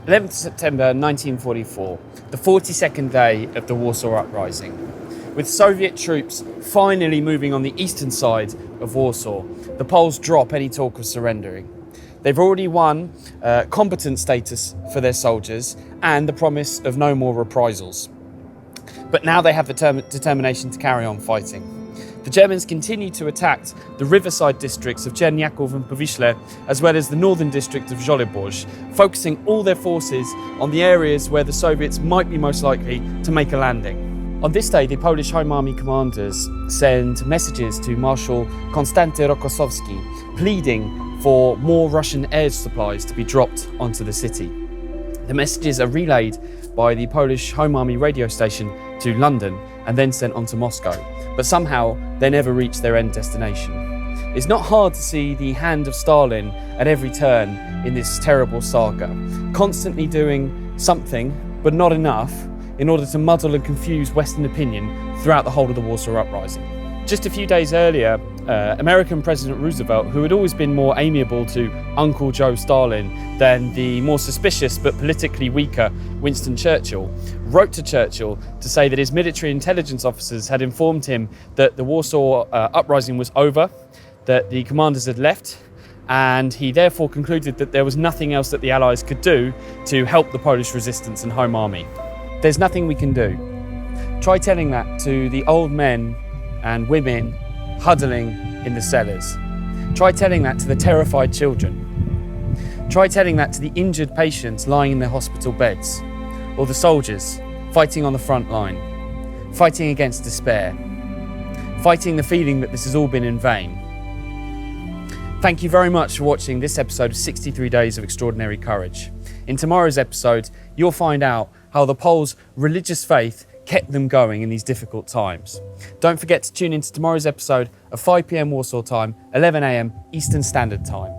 11th September 1944, the 42nd day of the Warsaw Uprising. With Soviet troops finally moving on the eastern side of Warsaw, the Poles drop any talk of surrendering. They've already won combatant status for their soldiers and the promise of no more reprisals. But now they have the determination to carry on fighting. The Germans continue to attack the riverside districts of Czerniaków and Powiśle, as well as the northern district of Żoliborz, focusing all their forces on the areas where the Soviets might be most likely to make a landing. On this day, the Polish Home Army commanders send messages to Marshal Konstanty Rokossowski, pleading for more Russian air supplies to be dropped onto the city. The messages are relayed by the Polish Home Army radio station to London and then sent on to Moscow, but somehow they never reach their end destination. It's not hard to see the hand of Stalin at every turn in this terrible saga, constantly doing something, but not enough, in order to muddle and confuse Western opinion throughout the whole of the Warsaw Uprising. Just a few days earlier, American President Roosevelt, who had always been more amiable to Uncle Joe Stalin than the more suspicious but politically weaker Winston Churchill, wrote to Churchill to say that his military intelligence officers had informed him that the Warsaw Uprising was over, that the commanders had left, and he therefore concluded that there was nothing else that the Allies could do to help the Polish resistance and Home Army. There's nothing we can do. Try telling that to the old men and women huddling in the cellars. Try telling that to the terrified children. Try telling that to the injured patients lying in their hospital beds, or the soldiers fighting on the front line, fighting against despair, fighting the feeling that this has all been in vain. Thank you very much for watching this episode of 63 Days of Extraordinary Courage. In tomorrow's episode, you'll find out how the Poles' religious faith kept them going in these difficult times. Don't forget to tune in to tomorrow's episode at 5 p.m. Warsaw time, 11 a.m. Eastern Standard Time.